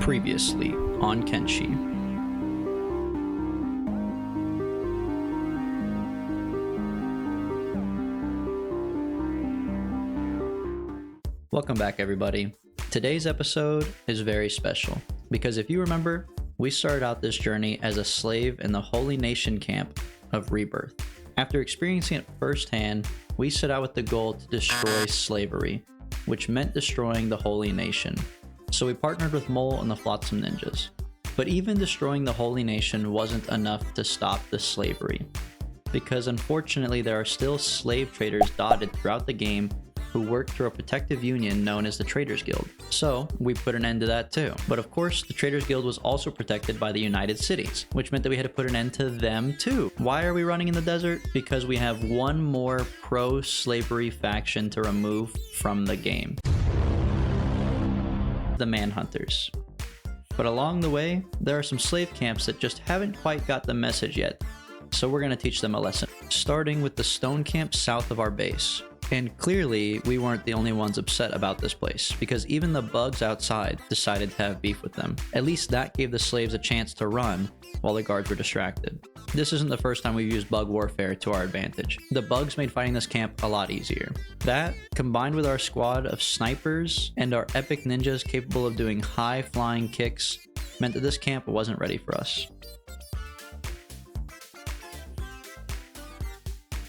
Previously on Kenshi. Welcome back, everybody. Today's episode is very special because if you remember, we started out this journey as a slave in the Holy Nation camp of Rebirth. After experiencing it firsthand, we set out with the goal to destroy slavery, which meant destroying the Holy Nation. So we partnered with Mole and the Flotsam Ninjas. But even destroying the Holy Nation wasn't enough to stop the slavery, because unfortunately there are still slave traders dotted throughout the game who work through a protective union known as the Traders Guild. So we put an end to that too. But of course, the Traders Guild was also protected by the United Cities, which meant that we had to put an end to them too. Why are we running in the desert? Because we have one more pro-slavery faction to remove from the game: the Manhunters. But along the way, there are some slave camps that just haven't quite got the message yet, so we're going to teach them a lesson. Starting with the stone camp south of our base. And clearly, we weren't the only ones upset about this place, because even the bugs outside decided to have beef with them. At least that gave the slaves a chance to run while the guards were distracted. This isn't the first time we've used bug warfare to our advantage. The bugs made fighting this camp a lot easier. That, combined with our squad of snipers and our epic ninjas capable of doing high flying kicks, meant that this camp wasn't ready for us.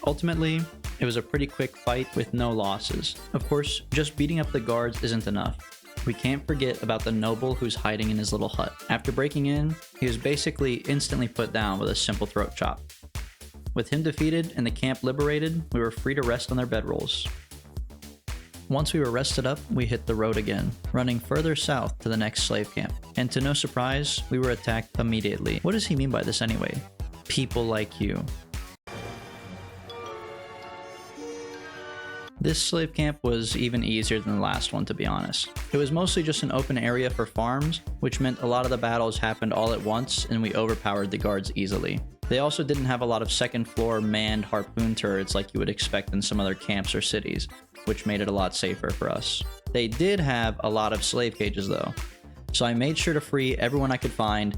Ultimately, it was a pretty quick fight with no losses. Of course, just beating up the guards isn't enough. We can't forget about the noble who's hiding in his little hut. After breaking in, he was basically instantly put down with a simple throat chop. With him defeated and the camp liberated, we were free to rest on their bedrolls. Once we were rested up, we hit the road again, running further south to the next slave camp. And to no surprise, we were attacked immediately. What does he mean by this anyway? People like you. This slave camp was even easier than the last one, to be honest. It was mostly just an open area for farms, which meant a lot of the battles happened all at once and we overpowered the guards easily. They also didn't have a lot of second floor manned harpoon turrets like you would expect in some other camps or cities, which made it a lot safer for us. They did have a lot of slave cages though, so I made sure to free everyone I could find,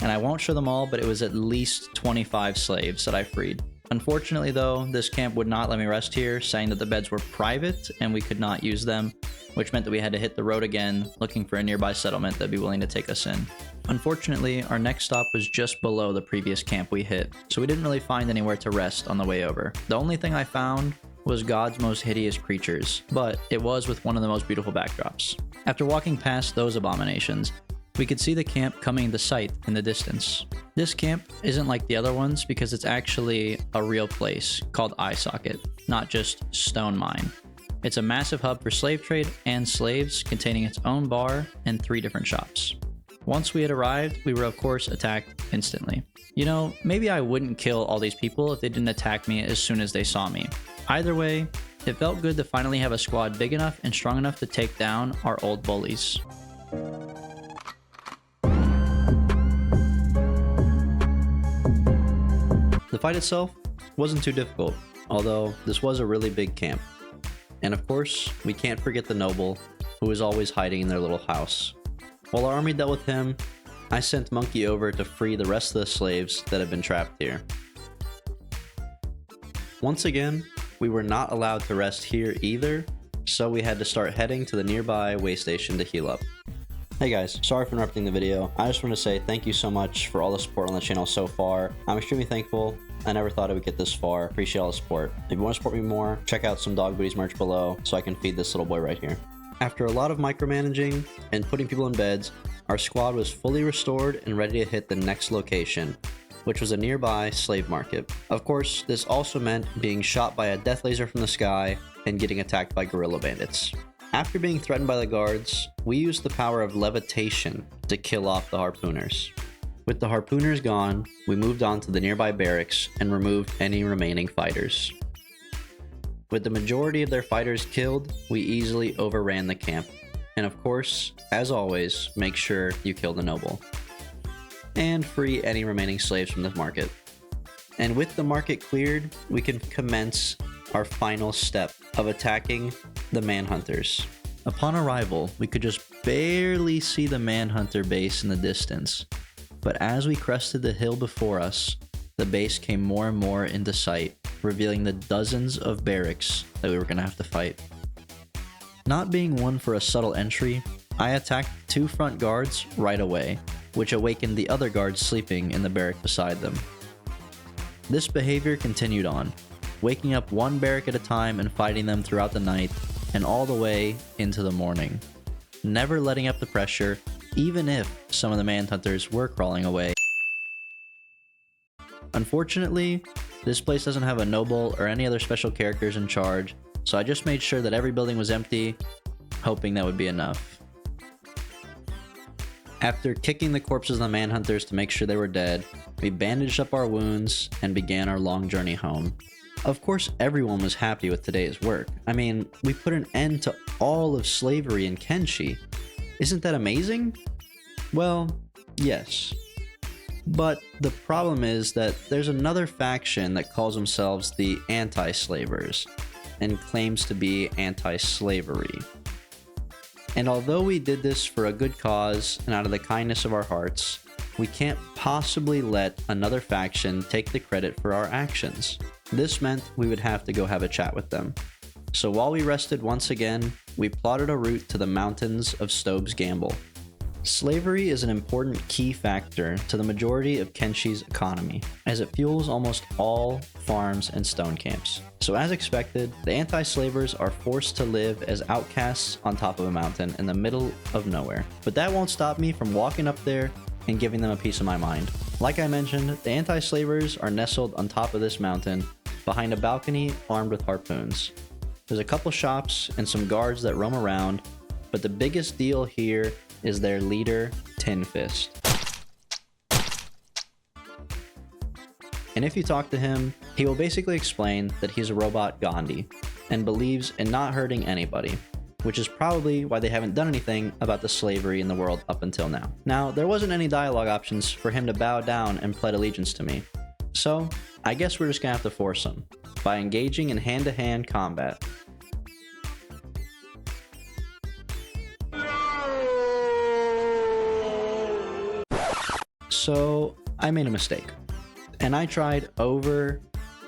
and I won't show them all, but it was at least 25 slaves that I freed. Unfortunately though, this camp would not let me rest here, saying that the beds were private and we could not use them, which meant that we had to hit the road again, looking for a nearby settlement that'd be willing to take us in. Unfortunately, our next stop was just below the previous camp we hit, so we didn't really find anywhere to rest on the way over. The only thing I found was God's most hideous creatures, but it was with one of the most beautiful backdrops. After walking past those abominations, we could see the camp coming into sight in the distance. This camp isn't like the other ones because it's actually a real place called Eye Socket, not just Stone Mine. It's a massive hub for slave trade and slaves, containing its own bar and 3 different shops. Once we had arrived, we were of course attacked instantly. You know, maybe I wouldn't kill all these people if they didn't attack me as soon as they saw me. Either way, it felt good to finally have a squad big enough and strong enough to take down our old bullies. The fight itself wasn't too difficult, although this was a really big camp. And of course, we can't forget the noble, who was always hiding in their little house. While our army dealt with him, I sent mOnke over to free the rest of the slaves that had been trapped here. Once again, we were not allowed to rest here either, so we had to start heading to the nearby way station to heal up. Hey guys, sorry for interrupting the video. I just want to say thank you so much for all the support on the channel so far. I'm extremely thankful. I never thought I would get this far. Appreciate all the support. If you want to support me more, check out some Dog Booties merch below so I can feed this little boy right here. After a lot of micromanaging and putting people in beds, our squad was fully restored and ready to hit the next location, which was a nearby slave market. Of course, this also meant being shot by a death laser from the sky and getting attacked by guerrilla bandits. After being threatened by the guards, we used the power of levitation to kill off the harpooners. With the harpooners gone, we moved on to the nearby barracks and removed any remaining fighters. With the majority of their fighters killed, we easily overran the camp. And of course, as always, make sure you kill the noble. And free any remaining slaves from the market. And with the market cleared, we can commence our final step of attacking the Manhunters. Upon arrival, we could just barely see the Manhunter base in the distance, but as we crested the hill before us, the base came more and more into sight, revealing the dozens of barracks that we were going to have to fight. Not being one for a subtle entry, I attacked 2 front guards right away, which awakened the other guards sleeping in the barrack beside them. This behavior continued on, waking up 1 barrack at a time and fighting them throughout the night and all the way into the morning, never letting up the pressure even if some of the Manhunters were crawling away. Unfortunately, this place doesn't have a noble or any other special characters in charge, so I just made sure that every building was empty, hoping that would be enough. After kicking the corpses of the Manhunters to make sure they were dead, we bandaged up our wounds and began our long journey home. Of course, everyone was happy with today's work. I mean, we put an end to all of slavery in Kenshi. Isn't that amazing? Well, yes. But the problem is that there's another faction that calls themselves the anti-slavers and claims to be anti-slavery. And although we did this for a good cause and out of the kindness of our hearts, we can't possibly let another faction take the credit for our actions. This meant we would have to go have a chat with them. So while we rested once again, we plotted a route to the mountains of Stobe's Gamble. Slavery is an important key factor to the majority of Kenshi's economy, as it fuels almost all farms and stone camps. So as expected, the anti-slavers are forced to live as outcasts on top of a mountain in the middle of nowhere. But that won't stop me from walking up there and giving them a piece of my mind. Like I mentioned, the anti-slavers are nestled on top of this mountain, behind a balcony armed with harpoons. There's a couple shops and some guards that roam around, but the biggest deal here is their leader, Tin Fist. And if you talk to him, he will basically explain that he's a robot Gandhi and believes in not hurting anybody, which is probably why they haven't done anything about the slavery in the world up until now. Now, there wasn't any dialogue options for him to bow down and pledge allegiance to me, so I guess we're just gonna have to force him by engaging in hand-to-hand combat. So I made a mistake, and I tried over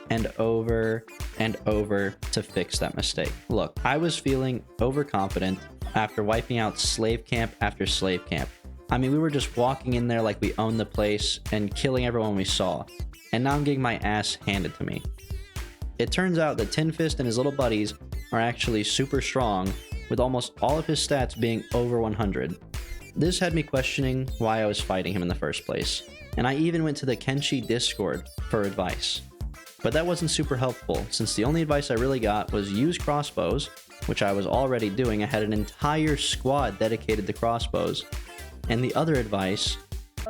and over and over to fix that mistake. Look, I was feeling overconfident after wiping out slave camp after slave camp. I mean, we were just walking in there like we owned the place and killing everyone we saw, and now I'm getting my ass handed to me. It turns out that Tin Fist and his little buddies are actually super strong, with almost all of his stats being over 100. This had me questioning why I was fighting him in the first place, and I even went to the Kenshi Discord for advice. But that wasn't super helpful, since the only advice I really got was use crossbows, which I was already doing. I had an entire squad dedicated to crossbows, and the other advice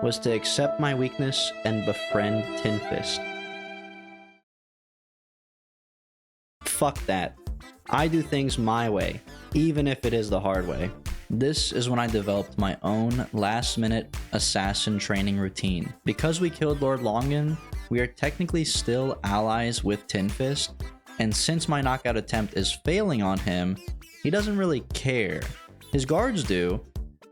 was to accept my weakness and befriend Tin Fist. Fuck that. I do things my way, even if it is the hard way. This is when I developed my own last-minute assassin training routine. Because we killed Lord Longan, we are technically still allies with Tin Fist, and since my knockout attempt is failing on him, he doesn't really care. His guards do,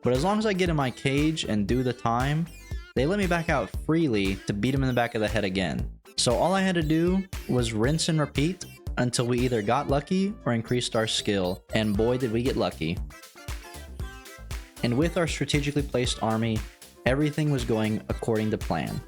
but as long as I get in my cage and do the time, they let me back out freely to beat him in the back of the head again. So all I had to do was rinse and repeat until we either got lucky or increased our skill, and boy did we get lucky. And with our strategically placed army, everything was going according to plan,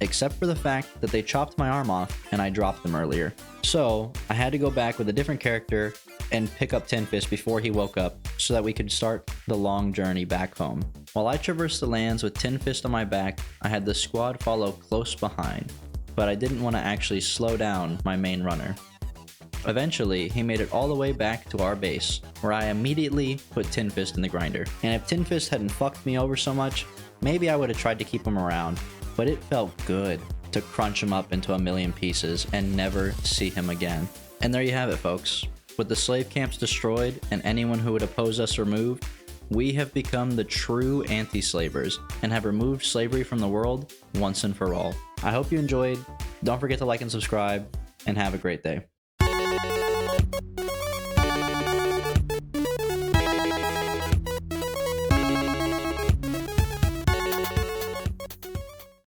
except for the fact that they chopped my arm off and I dropped them earlier. So I had to go back with a different character and pick up Tin Fist before he woke up so that we could start the long journey back home. While I traversed the lands with Tin Fist on my back, I had the squad follow close behind, but I didn't want to actually slow down my main runner. Eventually, he made it all the way back to our base, where I immediately put Tin Fist in the grinder. And if Tin Fist hadn't fucked me over so much, maybe I would have tried to keep him around, but it felt good to crunch him up into a million pieces and never see him again. And there you have it, folks. With the slave camps destroyed and anyone who would oppose us removed, we have become the true anti-slavers and have removed slavery from the world once and for all. I hope you enjoyed. Don't forget to like and subscribe, and have a great day.